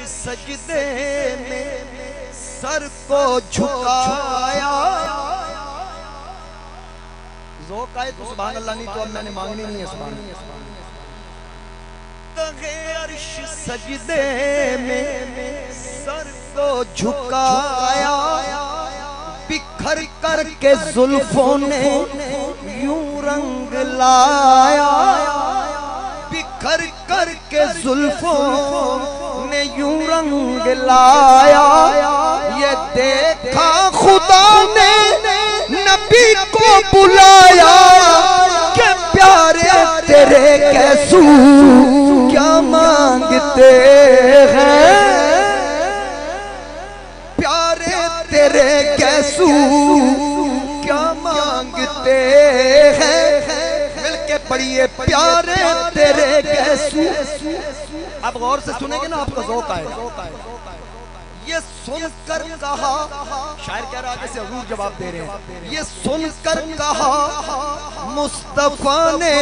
سجدے میں سر کو جھکایا. ذوق آئے تو سبحان اللہ، نہیں تو اب میں نے مانگنی نہیں ہے سبحان اللہ. تغے عرش سجدے میں سر کو جھکایا، بکھر کر کے زلفوں نے یوں رنگ لایا، بکھر کر کے زلفوں نے یوں رنگ لایا. یہ دیکھا خدا نے نبی کو بلایا کہ پیارے تیرے کیسو کیا مانگتے ہیں، پیارے تیرے کیسو کیا مانگتے ہیں. مل کے پڑھیے پیارے تیرے کیسو. اب غور سے سنیں گے نا آپ کا ذوق آئے گا. یہ سن کر کہا، شاعر کہہ رہا جیسے حضور جواب دے رہے ہیں، یہ سن کر کہا مصطفیٰ نے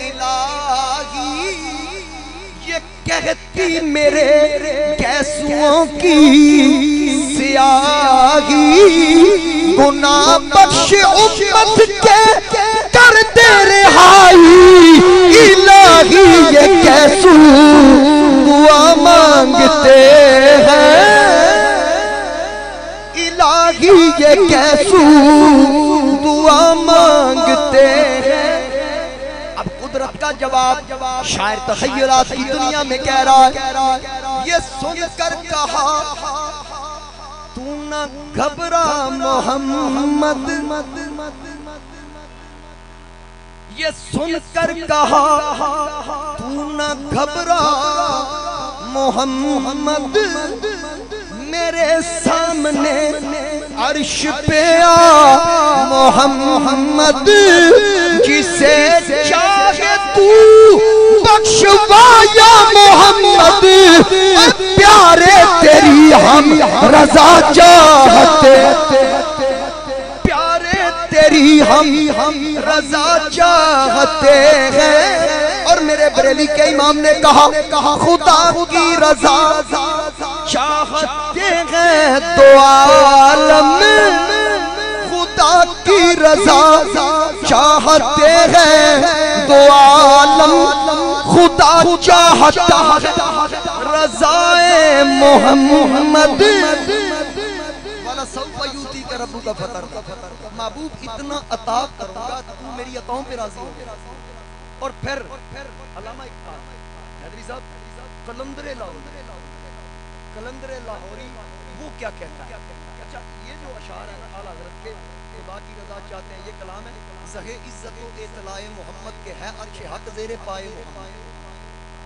الہی، یہ کہتی میرے گیسوؤں کی سیاہی، گناہ بخش امت کے کر دے رہائی، الہی یہ کیسو دعا مانگتے ہیں، الہی یہ کیسو دعا مانگتے ہیں. اب قدرت کا جواب شاعر تخیلات کی دنیا میں کہہ رہا ہے. یہ سن کر کہا تو نہ گھبرا محمد، یہ سن کر کہا تو نہ گھبرا محمد، میرے سامنے عرش پہ آ محمد، جسے چاہے تو بخشوا یا محمد، پیارے تیری ہم رضا چاہتے، پیارے تیری ہم رضا چاہتے ہیں. اور میرے بریلی کے امام نے کہا خدا کی رضا چاہتے ہیں تو عالم، خدا کی رضا چاہتے ہیں تو عالم، خدا چاہتا رضائے محمد. والا سوف یوتی کا ربو کا فطر، محبوب اتنا عطا کروں گا تو میری عطاؤں پہ راضی ہو گیا. اور پھر علامہ اقبال حیدری صاحب قلندر لاہوری وہ کیا کہتا ہے. اچھا یہ جو اشعار ہیں اعلیٰ حضرت کے خدا کی رضا چاہتے ہیں، یہ کلام ہے زہ عزت و اطلاع محمد کے ہے عرش حق زیر پائے محمد.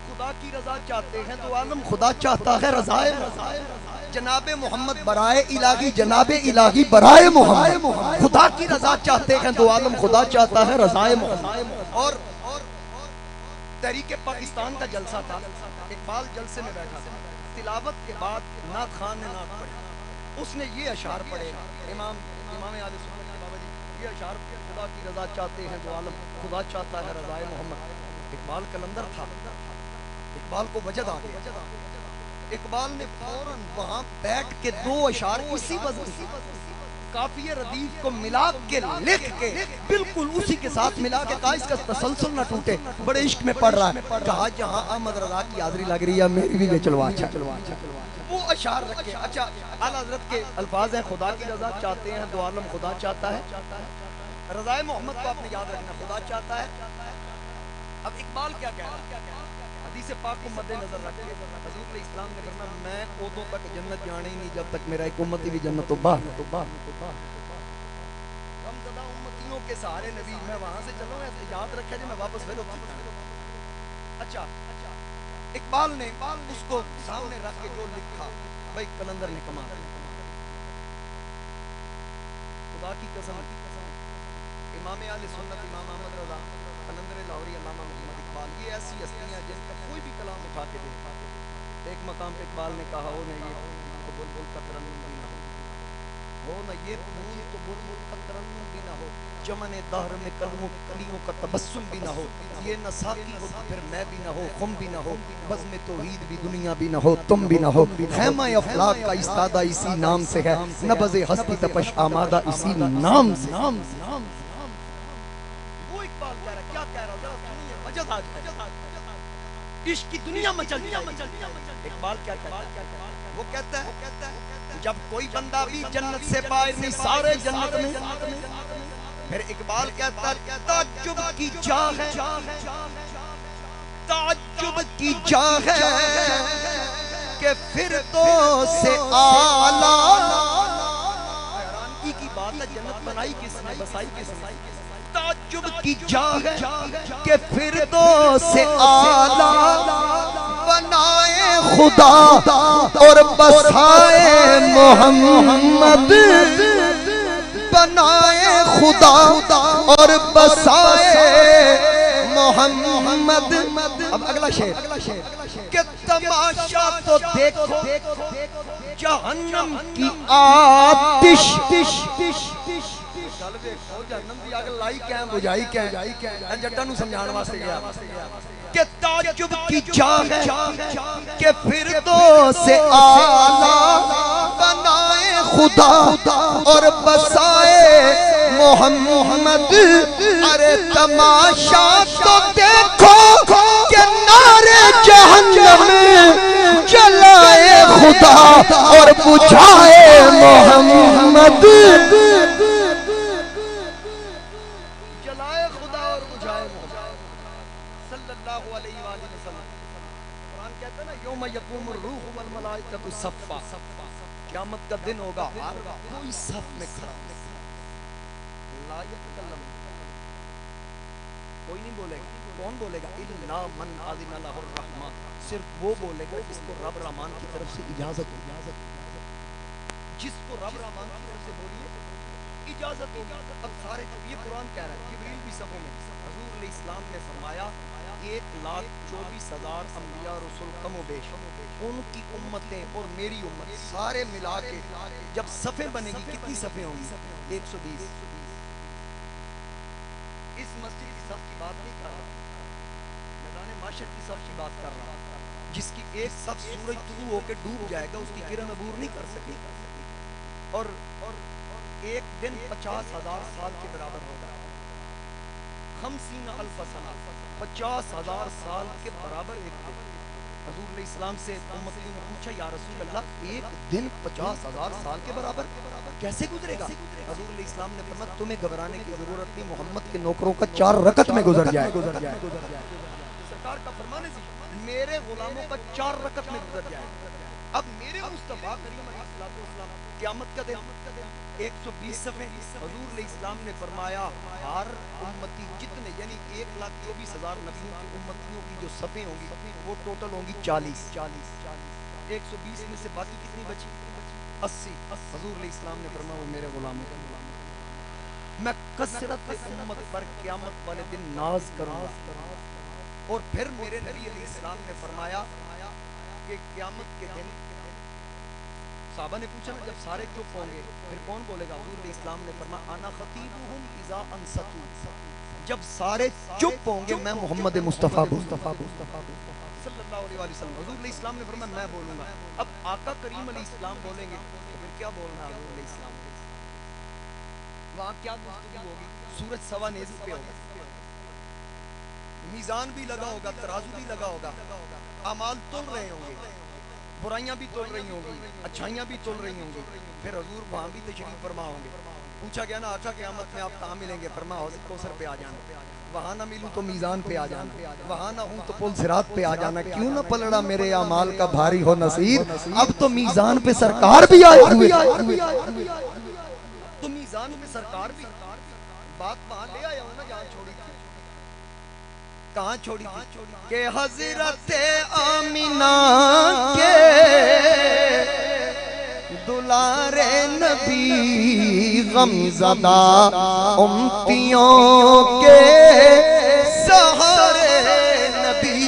خدا کی رضا چاہتے ہیں تو عالم خدا چاہتا ہے رضائے جناب محمد برائے الہی، جناب الہی برائے محمد. خدا کی رضا چاہتے ہیں تو عالم خدا چاہتا ہے رضائے محمد. اور تحریک پاکستان کا جلسہ تھا، اقبال جلسے میں بیٹھا تھا، تلاوت کے بعد نعت خان نے نعت پڑھی، اس نے یہ اشعار پڑھے. امام اہل سنت کے بابا جی یہ اشعار خدا کی رضا چاہتے ہیں تو عالم خدا چاہتا ہے رضائے محمد. اقبال قلندر تھا، اقبال کو وجد آ گیا. اقبال نے فوراً وہاں بیٹھ کے دو اشعار اسی وزن کافیہ ردیف کو ملا کے لکھ کے بالکل اسی کے ساتھ ملا کے کہا اس کا تسلسل نہ ٹوٹے، بڑے عشق میں پڑھ رہا ہے. کہا جہاں احمد رضا کی حاضری لگ رہی ہے میری بھی لے چلوا. وہ اشعار رکھے. اچھا اعلیٰ حضرت کے الفاظ ہیں خدا کی رضا چاہتے ہیں تو عالم خدا چاہتا ہے، رضائے محمد کو آپ نے یاد رکھنا، خدا چاہتا ہے. اب اقبال کیا کہہ رہا ہے، حدیث پاک کو مد نظر رکھ کے حضور علیہ السلام نے فرمایا میں ادوں تک جنت جانے ہی نہیں جب تک میرا ایک امتی بھی جنت تو باہر. ہم زدہ امتیوں کے سارے نبی، میں وہاں سے چلوں گا یاد رکھا جی میں واپس پھر اچھا اقبال نے اس کو سامنے رکھ کے جو لکھا، بھائی قلندر نے کمال، خدا کی قسم امام اہل سنت امام احمد رضا قلندر لاہوری علامہ محمد اقبال یہ ایسی ہستیاں جن کا کوئی بھی کلام اٹھا کے دے. ایک مقام پہ اقبال نے کہا وہ نہیں یہ تو بلبل کا ترنم بھی نہ ہو. ہو نہ یہ پھول تو بلبل کا ترنم بھی نہ ہو، چمن دہر میں کلیوں کا تبسم بھی نہ ہو، یہ نہ ساقی ہو تو پھر میں بھی نہ ہو، خم بھی نہ ہو، بزم توحید بھی دنیا بھی نہ ہو، تم بھی نہ ہو، خیمہ افلاک کا استادہ اسی نام سے ہے، نبض ہستی تپش آمادہ اسی نام سے۔ وہ اقبال کہہ رہا ہے، کیا کہہ رہا ہے، دنیا مجد آ جائے، عشق کی دنیا مچل جائے۔ اقبال کیا کہتا ہے؟ وہ کہتا ہے جب کوئی بندہ بھی جنت سے باہر نہیں، سارے جنت میں، پھر اقبال کہتا ہے تعجب کی جا ہے، تعجب کی جا ہے کہ پھر تو سے اعلیٰ، حیرانگی کی بات ہے جنت بنائی کس نے، بسائی کس نے، تعجب کی جا ہے کہ پھر تو سے اعلیٰ بنائے خدا اور بسائے محمد، بنائے خدا اور بسائے محمد۔ اب اگلا شعر کہ تماشا تو دیکھو جہنم کی آتش، جہنم دی اگ لائی کہیں بجائی کہیں، جٹا نو سمجھان واسطے گیا کہ تعجب کی جا ہے کہ پھر تو سے اعلیٰ بنائے خدا اور بسائے محمد۔ ارے تماشا تو دیکھو کہ نار جہنم جلائے خدا اور بجھائے محمد، جلائے خدا اور بجھائے محمد صلی اللہ علیہ وآلہ وسلم۔ قرآن کہتا ہے نا یوم یقوم الروح والملائکۃ صفا، قیامت کا دن ہوگا ہر کوئی صف میں کھڑا، لا یتکلم، کوئی نہیں بولے گا، کون بولے گا، الا من اذن له الرحمن، صرف وہ بولے گا جس کو رب رحمان کی طرف سے اجازت ہو، جس کو رب رحمان کی طرف سے بولیے اجازت ہوگی۔ اب سارے یہ قرآن کہہ رہا ہے، جبریل بھی صفوں میں، حضور علیہ السلام نے فرمایا 1,24,000 انبیاء رسول کم و بیش، ان کی امتیں اور میری امت سارے ملا کے جب صفیں بنے گی، کتنی صفیں ہوں گی؟ 120۔ اس مسجد کی صف کی بات نہیں کر رہا، میدان معاشر کی صف کی بات کر رہا، جس کی ایک صف سورج طلوع ہو کے ڈوب جائے گا، اس کی کرن عبور نہیں کر سکے، اور ایک دن 50,000 سال کے برابر ہوگا، 50,000 سنہ، 50,000 سال کے برابر ایک دن۔ حضور علیہ السلام سے امتیوں نے پوچھا یا رسول اللہ ایک دن 50,000 سال کے برابر کیسے گزرے گا؟ حضور علیہ السلام نے فرمایا تمہیں گھبرانے کی ضرورت نہیں، محمد کے نوکروں کا 4 رکعت میں گزر جائے، سرکار کا فرمان ہے میرے غلاموں کا 4 رکعت میں گزر جائے۔ اب میرے مصطفیٰ کریم علیہ السلام قیامت کا دن 120 صفیں، حضور علیہ السلام نے فرمایا ہر امتی جتنے یعنی 1,24,000 نبیوں کی امتیوں کی جو صفیں ہوں گی وہ ٹوٹل ہوں گی 40، 120 میں سے باقی کتنی بچی؟ 80۔ حضور علیہ السلام نے فرمایا وہ میرے غلاموں کے، میں کثرت امت پر قیامت والے دن ناز کروں گا۔ اور پھر میرے نبی علیہ السلام نے فرمایا کہ قیامت کے دن صحابہ نے پوچھا نا جب سارے چپ ہوں گے پھر کون بولے گا؟ حضور علیہ السلام نے فرمایا انا خطیبہم اذا انصتوا، جب سارے چپ ہوں گے میں محمد مصطفیٰ صلی اللہ علیہ وسلم، حضور علیہ السلام نے فرمایا میں بولوں گا۔ اب آقا کریم علیہ السلام بولیں گے تو پھر کیا بولنا حضور علیہ السلام؟ وہاں کیا گفتگو ہوگی؟ سورج سوا نیزی پہ ہوگا، میزان بھی لگا ہوگا، ترازو بھی لگا ہوگا، اعمال تول رہے ہوں گے، برائیاں بھی تول رہی ہوں گی، اچھائیاں بھی تول رہی ہوں گی، پھر حضور وہاں بھی تشریف فرما ہوں گے۔ پوچھا گیا نا آقا قیامت میں آپ کہاں ملیں گے؟ فرمایا حوض کوثر پہ آ جانا، وہاں نہ ملوں تو میزان پہ آ جانا، وہاں نہ ہوں تو پل صراط پہ آ جانا، کیوں نہ پلڑا میرے اعمال کا بھاری ہو نصیب، اب تو میزان پہ سرکار بھی آئے ہوئے، تو میزان پہ سرکار بھی، بات وہاں لے آیا ہوں نا جہاں چھوڑی تھی، کہاں چھوڑی تھی کہ حضرت آمینہ کے دلارے نبی غمزدہ امتیوں کے سہارے نبی،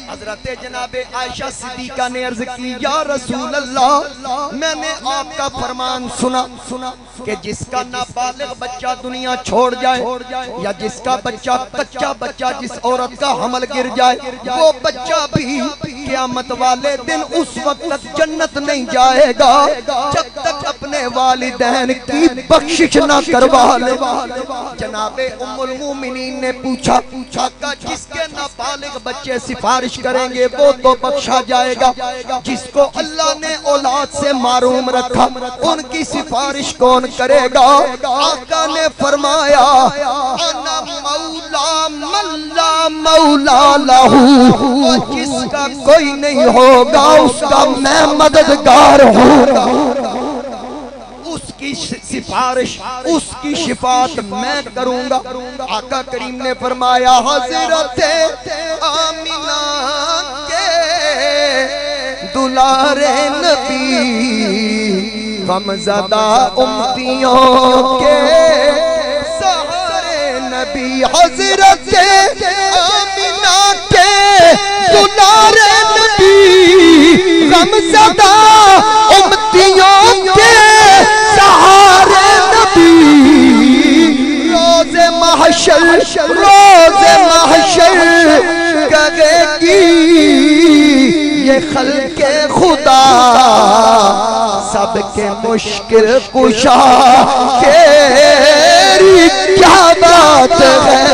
حضرت حضرت جناب عائشہ صدیقہ نے عرض کی یا رسول اللہ میں نے آپ کا فرمان سنا کہ جس کا نابالغ بچہ دنیا چھوڑ جائے یا جس کا بچہ کچا بچہ جس عورت کا حمل گر جائے وہ بچہ بھی قیامت والے دن اس وقت تک جنت نہیں جائے گا جب تک اپنے والدین کی بخشش نہ کروا لے۔ جناب ام المومنین نے پوچھا آقا جس کے نابالغ بچے سفارش کریں گے وہ تو بخشا جائے گا، جس کو اللہ نے اولاد سے محروم رکھا ان کی سفارش کون کرے گا؟ آقا نے فرمایا انا مولا من لا مولا لہو، جس کا کوئی نہیں ہوگا اس کا میں مددگار ہوں، اس کی سفارش اس کی شفاعت میں کروں گا۔ آقا کریم نے فرمایا حضرت آمینہ کے دلارے نبی غمزدہ امتیوں کے سہارے نبی، حضرت آمینہ کے دلارے نبی غمزدہ امتیوں کے سہارے نبی، روز محشر کہے گی یہ خلق خدا سب کے مشکل کشا، تیری کیا بات ہے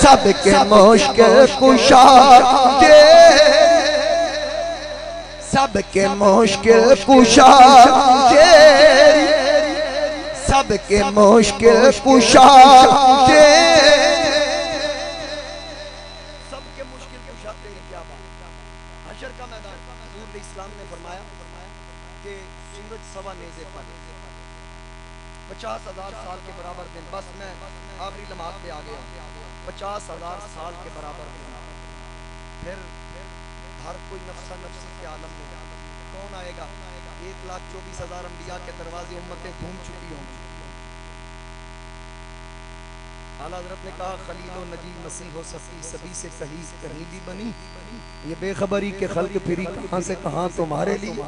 سب کے مشکل کشا، سب کے مشکل کشا، سب کے مشکل کشا، سب کے مشکل کشا تیری کیا بات۔ حشر کا میدان حضور اسلام نے فرمایا کہ سورج سوا نیزے پر 50,000 سال کے برابر دن، بس میں آخری لمحات پہ آ گیا، 50,000 سال کے برابر دن، پھر ہر کوئی نفسہ نفسی کے عالم میں کون آئے گا؟ 1,24,000 انبیاء کے دروازے امتیں گھوم چکی ہوں۔ اعلیٰ حضرت نے کہا خلیل و نجی مسیح و صفی سبھی سے کہیں بھی بنی، یہ بے خبری کے خلق پھری کہاں سے کہاں تمہارے لیے،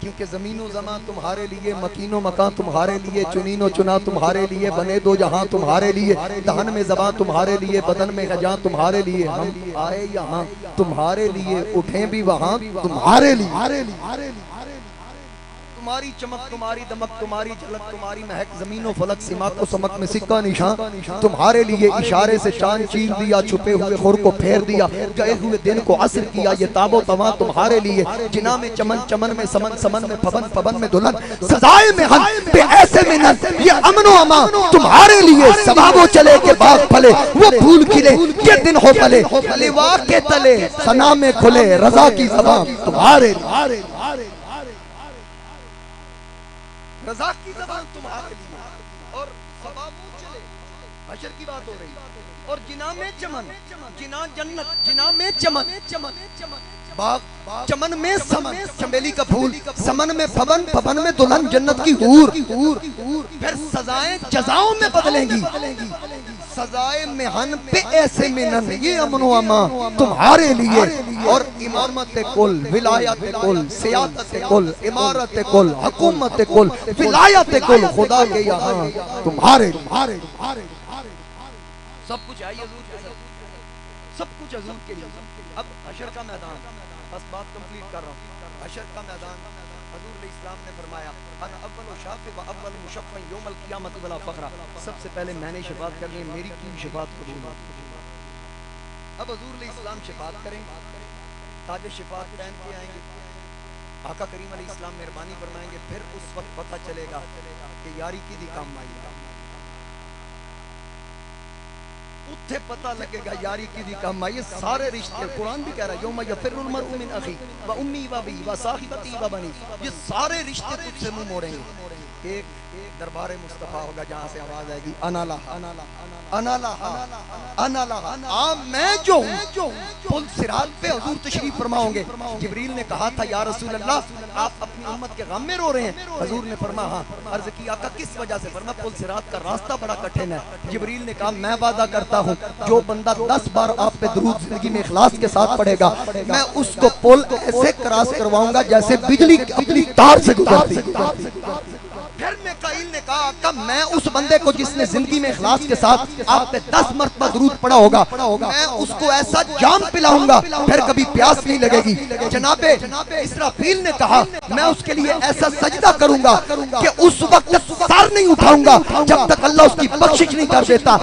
کیونکہ زمین و زمان تمہارے لیے، مکین و مکان تمہارے لیے، چنین و چنا تمہارے لیے، بنے دو جہاں تمہارے لیے، دہن میں زبان تمہارے لیے، بدن میں جان تمہارے لیے، ہم آئے یہاں تمہارے لیے، اٹھیں بھی وہاں تمہارے لیے، تمہاری چمک تمہاری دمک تمہاری جھلک تمہاری مہک، زمین و فلک سماک و سمک میں سکہ نشان تمہارے لیے، اشارے سے چاند چیر دیا، چھپے ہوئے خور کو پھیر دیا، گئے ہوئے دن کو عصر کیا، یہ تاب و تواں تمہارے لیے، جنا میں چمن چمن میں سمن سمن میں پھبن پھبن میں دلہن، سزائے میں ہن بے ایسے میں نن، یہ امن و امان تمہارے لیے، ثواب و چلے کے باغ پھلے وہ پھول کھلے یہ دن ہو پلے، لوا کے تلے ثنا میں کھلے رضا کی زبان تمہارے لیے، رضا کی زبان تمہارے لیے، اور ثواب و چلے حشر کی بات ہو رہی، اور جنا میں چمن، جنا جنت، جنا میں چمن باغ، چمن میں سمن چمیلی کا پھول، سمن میں پھبن، پھبن میں دلہن جنت کی حور، پھر سزائیں جزاؤں میں بدلیں گی، سزائے مہن پہ ایسے منن، یہ امن و امان تمہارے لیے، اور امامت کل، ولایت کل، سیادت کل، امارت کل، حکومت کل، ولایت کل خدا کے یہاں تمہارے لیے، سب کچھ آئی حضور کے ساتھ، سب کچھ حضور کے لیے۔ اب حشر کا میدان، بس بات کمپلیٹ کر رہا ہوں، حشر کا میدان حضور علیہ السلام نے فرمایا انا اول شافع و اول مشفع یوم القیامت ولا فخر، سب سے پہلے میں نے شفاعت کرنی ہے، میری کی شفاعت قبول ہو۔ اب حضور علیہ السلام شفاعت کریں، تاج شفاعت پہن کے آئیں گے، آقا کریم علیہ السلام مہربانی فرمائیں گے، پھر اس وقت پتہ چلے گا کہ یاری کی دی کام آئی، اتھے پتہ لگے گا یاری کی دی کام آئی، سارے رشتے، قرآن بھی کہہ رہا ہے یوم یفر المرء من اخی و امی و ابی و صاحبتی و بنی، یہ سارے رشتے تجھ سے منہ موڑیں گے، ایک دربار مصطفیٰ ہوگا جہاں سے آواز آئے گی انا لہا انا لہا انا لہا، میں جو ہوں۔ پل صراط پہ حضور تشریف فرما ہوں گے۔ جبریل نے کہا تھا یا رسول اللہ آپ اپنی امت کے غم میں رو رہے ہیں؟ حضور نے فرمایا ہاں۔ عرض کی آقا کس وجہ سے؟ فرمایا پل صراط کا راستہ بڑا کٹھن ہے۔ جبریل نے کہا میں وعدہ کرتا ہوں جو بندہ 10 بار آپ پہ درود زندگی میں اخلاص کے ساتھ پڑھے گا میں اس کو پل ایسے کراس کرواؤں گا جیسے بجلی اپنی تار سے گزرتی۔ پھر میکائیل نے کہا کہ میں اس بندے کو جس نے زندگی میں اخلاص کے ساتھ آپ پہ 10 مرتبہ درود پڑھا ہوگا میں اس کو ایسا جام پلاؤں گا پھر کبھی پیاس نہیں لگے گی۔ جناب اسرافیل نے کہا میں اس کے لیے ایسا سجدہ کروں گا کہ اس وقت سر نہیں اٹھاؤں گا جب تک اللہ اس کی بخشش نہیں کر دیتا۔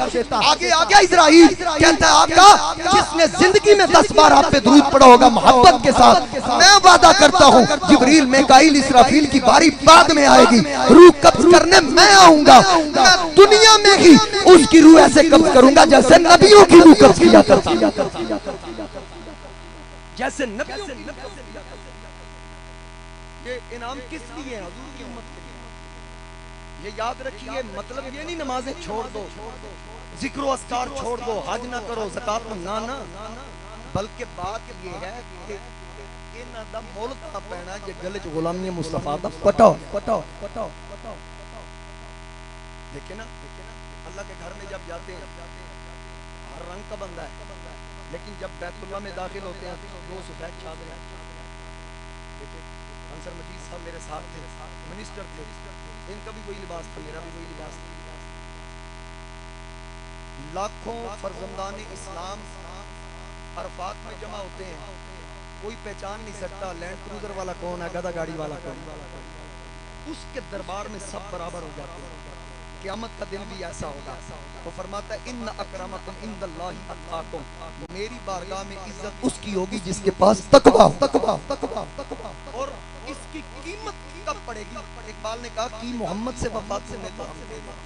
آگے آگے اسرائیل کہتا ہے آقا جس نے زندگی میں 10 بار آپ پہ درود پڑھا ہوگا محبت کے ساتھ میں وعدہ کرتا ہوں جبریل میکائیل اسرافیل کی باری بعد میں آئے گی، روح قبض کرنے میں آؤں گا، میں دنیا میں ہی اس کی روح ایسے قبض کروں گا جیسے نبیوں کی روح قبض کیا کرتا، جیسے نبیوں کی۔ یہ انعام کس لیے ہے؟ حضور کی امت کے لیے۔ یہ یاد رکھیے مطلب یہ نہیں نمازیں چھوڑ دو، ذکر و اذکار چھوڑ دو، حج نہ کرو، زکات نہ، بلکہ بات یہ ہے کہ انہاں دا مول تا پینا جے گلے چ غلامی مصطفیٰ دا پٹا۔ دیکھیں نا اللہ کے گھر میں جب جاتے ہیں ہر رنگ کا بندہ ہے، لیکن جب بیت اللہ میں داخل ہوتے ہیں دو سفید چادریں۔ انصر مجید صاحب میرے ساتھ تھے، منسٹر تھے، ان کا بھی وہی لباس تھا، میرا بھی وہی لباس تھا۔ لاکھوں فرزندان اسلام عرفات میں جمع ہوتے ہیں، کوئی پہچان نہیں سکتا لینڈ کروزر والا کون ہے، گدھا گاڑی والا کون۔ اس کے دربار میں سب برابر ہو جاتے ہیں۔ قیامت کا دن بھی ایسا ہوگا۔ وہ فرماتا ہے ان اکرمکم عند اللہ اتقاکم، میری بارگاہ میں عزت اس کی ہوگی جس کے پاس تقوی۔ اور اس کی قیمت کب پڑے گی؟ اقبال نے کہا کہ محمد سے وفات سنے تو ہم تیرے ہیں،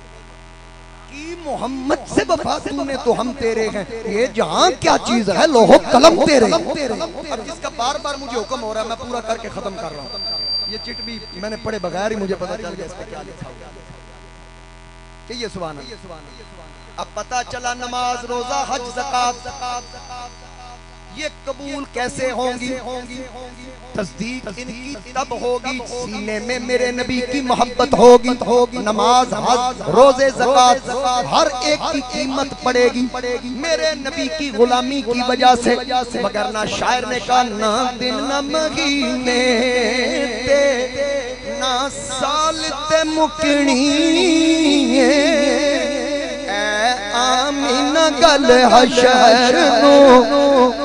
کی محمد سے وفات سنے تو ہم تیرے ہیں، یہ جہاں کیا چیز ہے لوح و قلم تیرے۔ اب جس کا بار بار مجھے حکم ہو رہا ہے میں پورا کر کے ختم کر رہا ہوں۔ یہ چٹ بھی میں نے پڑھے بغیر ہی مجھے پتا چل گیا اس پہ کیا لکھا ہوا ہے کہ یہ سبحان اللہ۔ اب پتا چلا نماز روزہ حج زکات یہ قبول کیسے ہوں گی؟ تصدیق ان کی تب ہوگی سینے میں میرے نبی کی محبت ہوگی۔ نماز حج روزے زکات ہر ایک کی قیمت پڑے گی میرے نبی کی غلامی کی وجہ سے، مگر نہ شاعر نے کہا نہ دن نہ مہینے تے نہ سال تے مکنی اے آمینہ گل حشر نو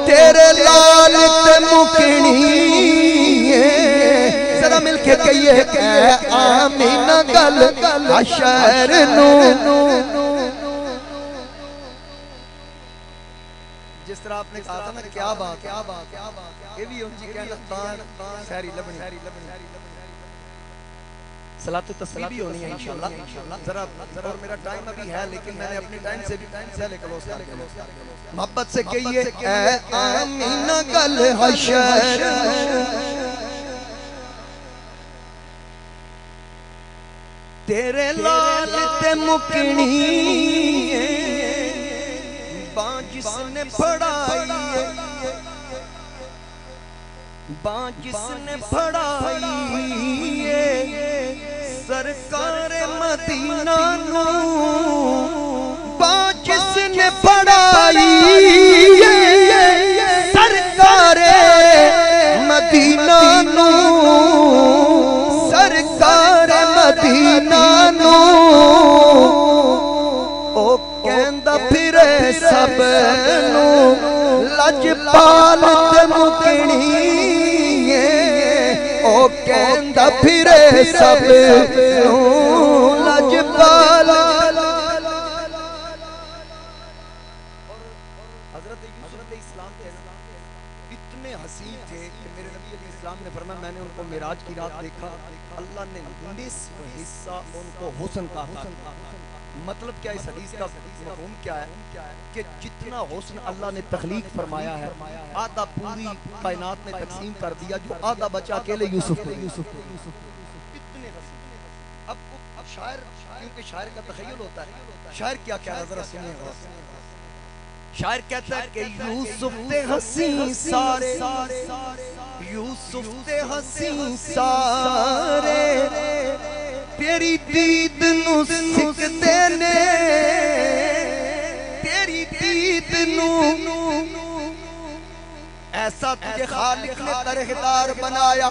تیرے لال تے مکنی ذرا مل کے کہیے اے آمینہ گل حشر نو۔ جس طرح آپ نے کہا تھا نا کیا بات یہ بھی ان جی کہنا تان سہری لبنی صلاۃ و تسبیح بھی ہونی ہے انشاءاللہ۔ ذرا اور میرا ٹائم ابھی ہے لیکن میں نے اپنے ٹائم سے بھی پہلے کلوز کر دیا۔ محبت سے کہیے اے آمینہ گل حشر تیرے لال تے مکنی باں جس نے پڑھائی باں جس نے پڑھائی سرکار مدینہ نو باں جس نے پڑھائی سرکار مدینہ نو سرکار مدینہ نو او کہندا پھرے سب نو لجپال تے مکنی او کہندا پھرے سب نو لجپال۔ حضرت یوسف علیہ السلام اتنے حسین تھے کہ میرے نبی علیہ السلام نے فرمایا میں نے ان کو معراج کی رات دیکھا، اللہ نے نصف حصہ ان کو حسن کا عطا کیا۔ مطلب کیا اس حدیث کا مفہوم کیا ہے کہ جتنا حسن اللہ نے تخلیق فرمایا ہے آدھا پوری کائنات نے تقسیم کر دیا، جو آدھا بچا اکیلے یوسف کو۔ اتنے حسین اب شاعر کیونکہ شاعر کا تخیل ہوتا ہے، شاعر کیا کہہ رہا ذرا سنیں غور سے۔ شاعر کہتا ہے کہ یوسف تے حسین سارے، یوسف تے حسین سارے تیری دید نو سکتے نے، تیری دید نو ایسا تجھے خالق نے طرحدار بنایا،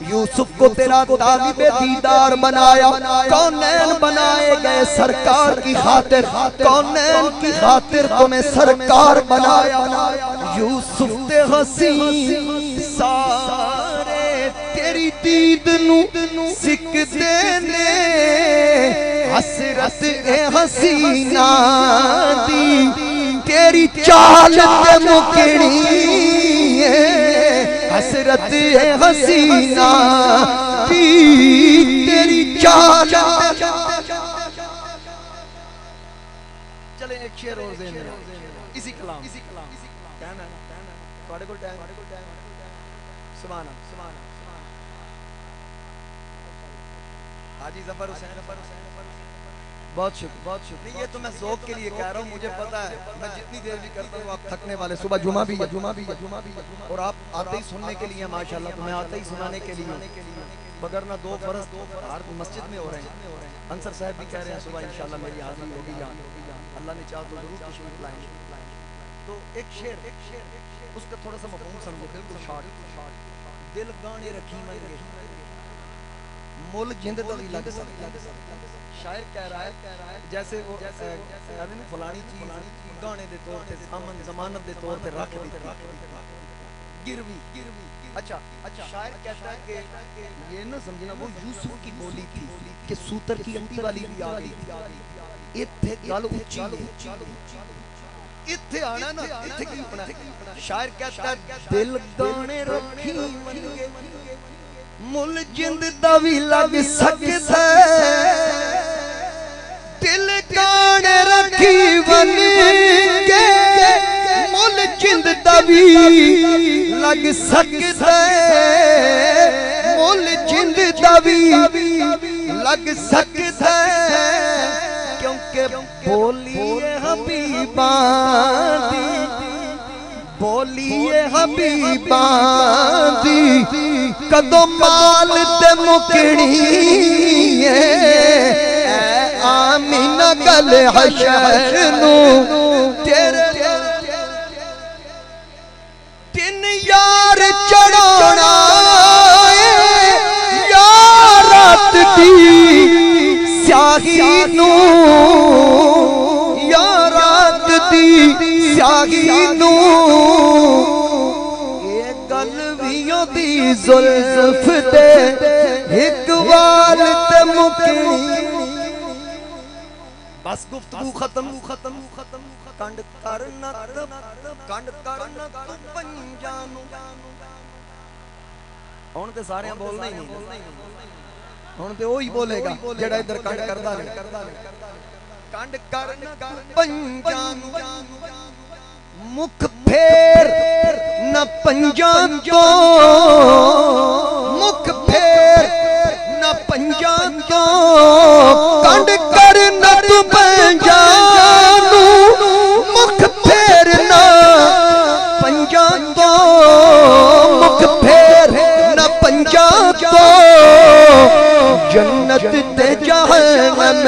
یوسف کو تیرا طالب دیدار بنایا، کونین بنائے گئے سرکار کی خاطر، کونین کی خاطر تمہیں سرکار بنایا، یوسف تے حسین سارے تیری دید نو سکتے نے، حسرت اے حسینہ دی تیری چال تے مکڑی، حسرت حسینہ کی تیری چال۔ چلیں ایک شعر اور ذہن میں اسی کلام کہنا تھوڑے کو ٹائم سبحان اللہ حاجی ظفر حسین بہت شکر بہت شکر۔ نہیں یہ تو میں ذوق کے لیے کہہ رہا ہوں، مجھے پتا ہے میں جتنی دیر بھی کرتا ہوں آپ تھکنے والے، صبح جمعہ بھی ہے اور آپ آتے ہی سننے کے لیے ماشاءاللہ، تو میں آتے ہی سنانے کے لیے، مگر نہ دو فرض ہر مسجد میں ہو رہے ہیں۔ انصر صاحب بھی کہہ رہے ہیں صبح انشاءاللہ میری حاضری ہوگی یہاں، اللہ نے چاہا تو ضرور تشریف لائیں گے۔ تو ایک شعر اس کا تھوڑا سا مفہوم سمجھے، بالکل شارٹ، دل گانے رکھی منگے مول جند دلی لگ سکتا۔ شاعر کہہ رہا ہے جیسے وہ فلانی چیز گانے دے طور تے سامن ضمانت دے طور تے رکھ دی گروی۔ اچھا شاعر کہتا ہے کہ یہ نہ سمجھنا وہ یوسف کی بولی تھی کہ سوتر کی انٹی والی بھی آ گئی تھی، اتھے گل اچھی ہے، اتھے آنا نا اتھے کی اپنا۔ شاعر کہتا ہے دل گانے رکھی منگے مل جند دا وی لگ سکتا، دل گانے رکھی منگے مل جند دا وی لگ سکتا، مل جند دا وی لگ سکتا، کیونکہ بولی حبیباں دی، بولی حبیباں دی کدو مال تے مکڑی، اے آمینہ گل حشر نو تیرے تین یار چڑھانا یارات دی سیاہی نو، یارات دی سیاہی نو، یہ گلویوں دی زلف دے ایک وال تے مکڑی۔ بس گفتگو ختم کنڈ کرنا تو پنجانو، ہون تے سارے بولنا ہی نہیں، ہون تے وہی بولے گا جڑا ادھر کنڈ کردا نہیں۔ کنڈ کرنا پنجانو مکھ پھیر نہ پنجان تو، مکھ پھیر نہ پنجان تو، کنڈ کرنا تو پنجانو مکھ پھیر نہ پنجان تو، مکھ پھیر نہ پنجان تو، جنت تے جہنم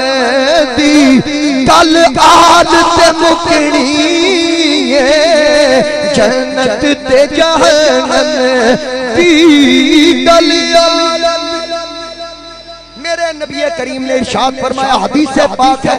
دی کل آل تے مکڑی، جنت تے جہنم دی کل آل۔ میرے نبی کریم نے ارشاد فرمایا، حدیث پاک ہے،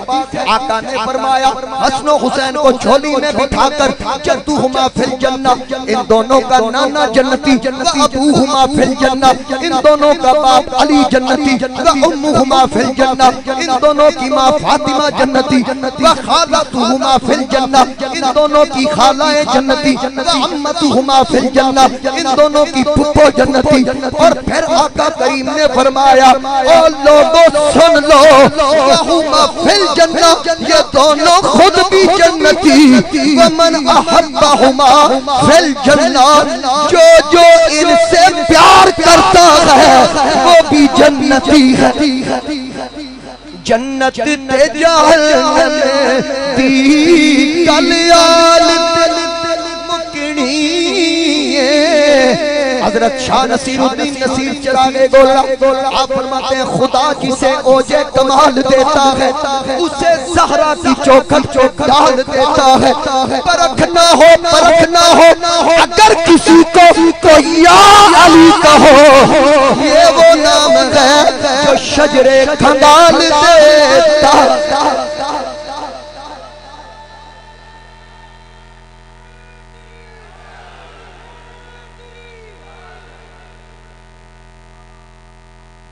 آقا نے فرمایا حسن و حسین کو جھولی میں بٹھا کر جدوہما فی الجنہ، ان دونوں کا نانا جنتی و ابوہما فی الجنہ، ان دونوں کا باپ علی جنتی و امہما فی الجنہ، ان دونوں کی ماں فاطمہ جنتی و خالتہما فی الجنہ، ان دونوں کی خالہ جنتی و عمتہما فی الجنہ، ان دونوں کی پھپھو جنتی۔ اور پھر آقا کریم نے فرمایا اور لوگوں سن لو، وہما فی الجنہ، یہ دونوں خود بھی جنتی، ومن احبہما فی الجنہ، جو ان سے پیار کرتا ہے وہ بھی جنتی ہے۔ جنت تے جہنم دی کلیال مکنی حضرت شاہ نصیر الدین نصیر چراغ گولا آپ فرماتے ہیں خدا جسے اوجے کمال دیتا ہے اسے زہرا کی چوکھٹ ڈال دیتا ہے۔ پرکھنا ہو اگر کسی کو یا علی کہو یہ وہ نام ہے جو شجرے کھنگال دیتا ہے۔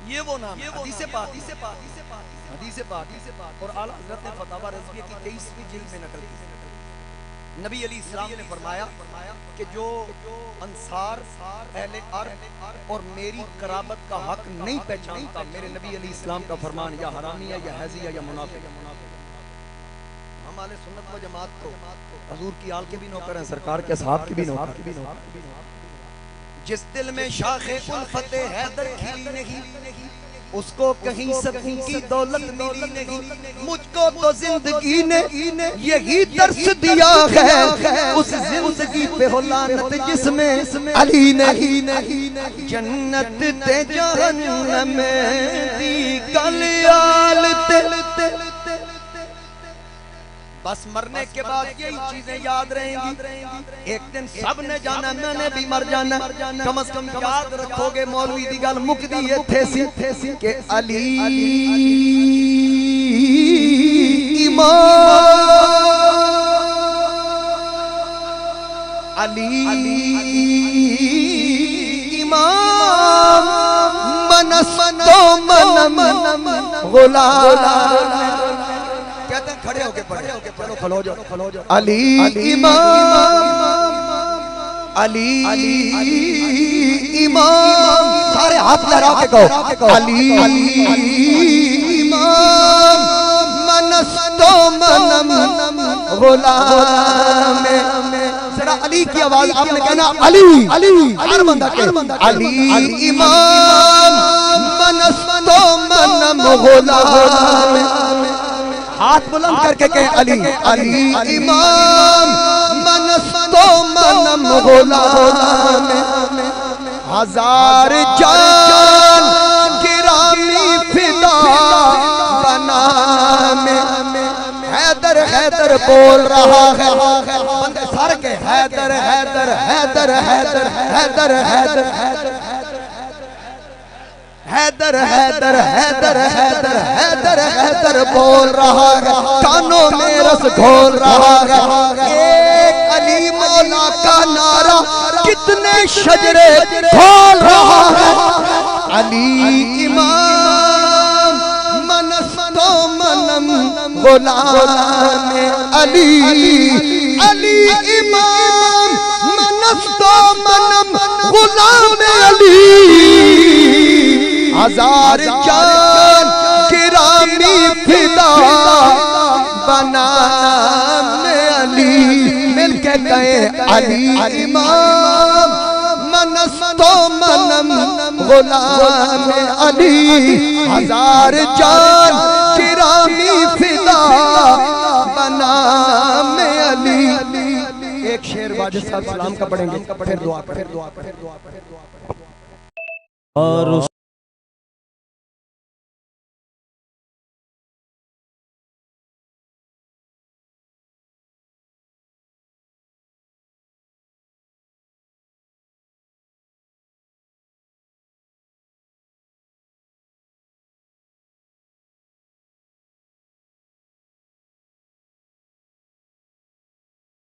یہ وہ نام ہے حدیث پاک اور اعلیٰ حضرت نے فتاوی رضویہ کی 23ویں جلد میں نقل کی۔ نبی علیہ السلام نے فرمایا کہ جو انصار اہل عرب اور میری قرابت کا حق نہیں پہچانتا، میرے نبی علیہ السلام کا فرمان یا حرامی ہے یا حیضی ہے یا منافق۔ ہم اہل سنت و جماعت کو حضور کی آل کے بھی نوکر ہیں، سرکار کے صحاب کے بھی نوکر ہیں۔ جس دل میں شاخ الفت حیدر کھلی نہیں اس کو کہیں سکون کی دولت ملی نہیں۔ مجھ کو تو زندگی نے یہی درس دیا ہے، اس زندگی پہ ہو لعنت جس میں علی نہیں۔ جنت تے جہنم دی کلیال تے بس مرنے کے بعد یہی چیزیں یاد رہیں گی۔ ایک دن سب نے جانا، میں نے بھی مر جانا، کم از کم یاد رکھو گے مولوی دی گل مک دی یہ تھے سی کہ علی امام، علی امام منستو منم غلام۔ کہتے ہیں کھڑے ہو کے پڑھے، چلو کھلو جاؤ۔ علی امام، علی امام، سارے ہاتھ لہرا کے کہو علی امام منستو منم غلام۔ ذرا علی کی آواز آپ نے کہنا علی، ہر بندہ کہ علی امام منستو منم غلام۔ ہاتھ بلند کر کے کہیں علی امام منستو منم غلام۔ ہزار جان گرامی فدا بنام حیدر حیدر بول رہا ہے، بندے سارے کے حیدر حیدر حیدر حیدر حیدر حیدر حیدر حیدر حیدر حیدر حیدر حیدر بول رہا ہے، کانوں میں رس گھول رہا ہے۔ ایک علی مولا کا نعرہ کتنے شجرے کھول رہا ہے۔ علی امام منستو منم غلام، علی امام منستو منم غلام علی۔ ہزار جان گرامی فدا بنام علی۔ مل کے گئے علی امام منستو منم غلام علی۔ ہزار جان گرامی فدا بنام علی۔ ایک شعر واجد صاحب سلام کا پڑھیں گے، پھر دعا کریں۔